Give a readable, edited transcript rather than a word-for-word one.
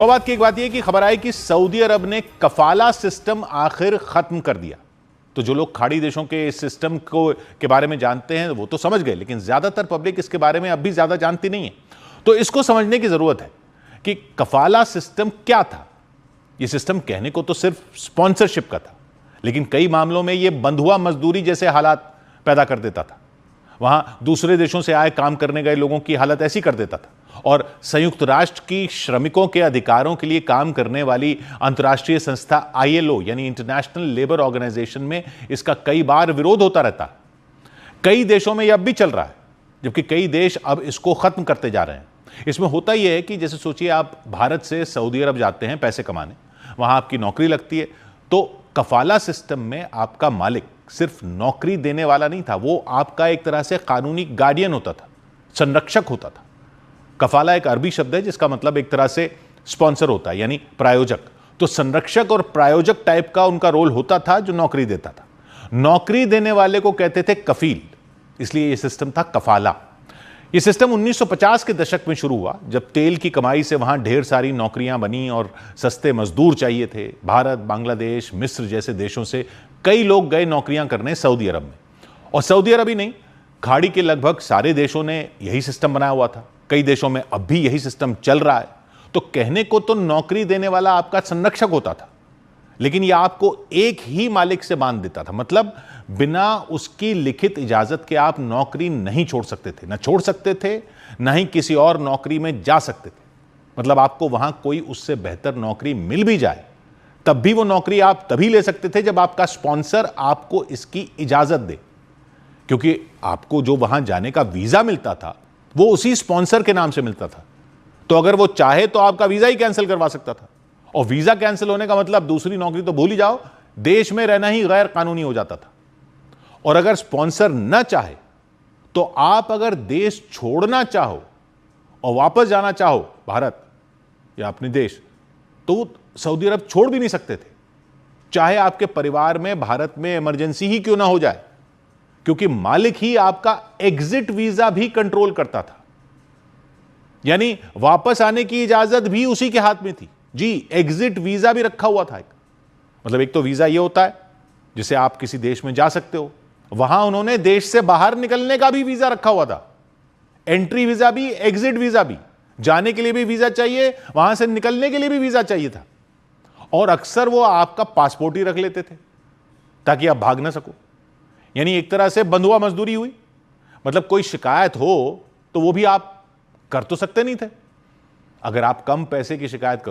और बात की एक बात यह कि खबर आई कि सऊदी अरब ने कफाला सिस्टम आखिर खत्म कर दिया। तो जो लोग खाड़ी देशों के इस सिस्टम के बारे में जानते हैं वो तो समझ गए, लेकिन ज्यादातर पब्लिक इसके बारे में अब भी ज्यादा जानती नहीं है। तो इसको समझने की जरूरत है कि कफाला सिस्टम क्या था। यह सिस्टम कहने को तो सिर्फ स्पॉन्सरशिप का था, लेकिन कई मामलों में यह बंधुआ मजदूरी जैसे हालात पैदा कर देता था। वहां दूसरे देशों से आए काम करने गए लोगों की हालत ऐसी कर देता था, और संयुक्त राष्ट्र की श्रमिकों के अधिकारों के लिए काम करने वाली अंतर्राष्ट्रीय संस्था ILO यानी इंटरनेशनल लेबर ऑर्गेनाइजेशन में इसका कई बार विरोध होता रहता है। कई देशों में यह अब भी चल रहा है, जबकि कई देश अब इसको खत्म करते जा रहे हैं। इसमें होता यह है कि जैसे सोचिए आप भारत से सऊदी अरब जाते हैं पैसे कमाने, वहां आपकी नौकरी लगती है, तो कफाला सिस्टम में आपका मालिक सिर्फ नौकरी देने वाला नहीं था, वो आपका एक तरह से कानूनी गार्डियन होता था, संरक्षक होता था। कफाला एक अरबी शब्द है जिसका मतलब एक तरह से स्पॉन्सर होता है, यानी प्रायोजक। तो संरक्षक और प्रायोजक टाइप का उनका रोल होता था जो नौकरी देता था। नौकरी देने वाले को कहते थे कफील, इसलिए यह सिस्टम था कफाला। यह सिस्टम 1950 के दशक में शुरू हुआ, जब तेल की कमाई से वहां ढेर सारी नौकरियां बनी और सस्ते मजदूर चाहिए थे। भारत, बांग्लादेश, मिस्र जैसे देशों से कई लोग गए नौकरियां करने सऊदी अरब में। और सऊदी अरब ही नहीं, खाड़ी के लगभग सारे देशों ने यही सिस्टम बनाया हुआ था। कई देशों में अब भी यही सिस्टम चल रहा है। तो कहने को तो नौकरी देने वाला आपका संरक्षक होता था, लेकिन यह आपको एक ही मालिक से बांध देता था। मतलब बिना उसकी लिखित इजाजत के आप नौकरी नहीं छोड़ सकते थे, ना छोड़ सकते थे, ना ही किसी और नौकरी में जा सकते थे। मतलब आपको वहां कोई उससे बेहतर नौकरी मिल भी जाए, तब भी वो नौकरी आप तभी ले सकते थे जब आपका स्पॉन्सर आपको इसकी इजाजत दे, क्योंकि आपको जो वहां जाने का वीजा मिलता था वो उसी स्पॉन्सर के नाम से मिलता था। तो अगर वो चाहे तो आपका वीजा ही कैंसिल करवा सकता था, और वीजा कैंसिल होने का मतलब दूसरी नौकरी तो भूल ही जाओ, देश में रहना ही गैर कानूनी हो जाता था। और अगर स्पॉन्सर न चाहे तो आप अगर देश छोड़ना चाहो और वापस जाना चाहो भारत या अपने देश, तो सऊदी अरब छोड़ भी नहीं सकते थे, चाहे आपके परिवार में भारत में इमरजेंसी ही क्यों ना हो जाए, क्योंकि मालिक ही आपका एग्जिट वीजा भी कंट्रोल करता था। यानी वापस आने की इजाजत भी उसी के हाथ में थी। जी, एग्जिट वीजा भी रखा हुआ था। मतलब एक तो वीजा यह होता है जिसे आप किसी देश में जा सकते हो, वहां उन्होंने देश से बाहर निकलने का भी वीजा रखा हुआ था। एंट्री वीजा भी, एग्जिट वीजा भी। जाने के लिए भी वीजा चाहिए, वहां से निकलने के लिए भी वीजा चाहिए था। और अक्सर वो आपका पासपोर्ट ही रख लेते थे ताकि आप भाग ना सको। यानी एक तरह से बंधुआ मजदूरी हुई। मतलब कोई शिकायत हो तो वो भी आप कर तो सकते नहीं थे। अगर आप कम पैसे की शिकायत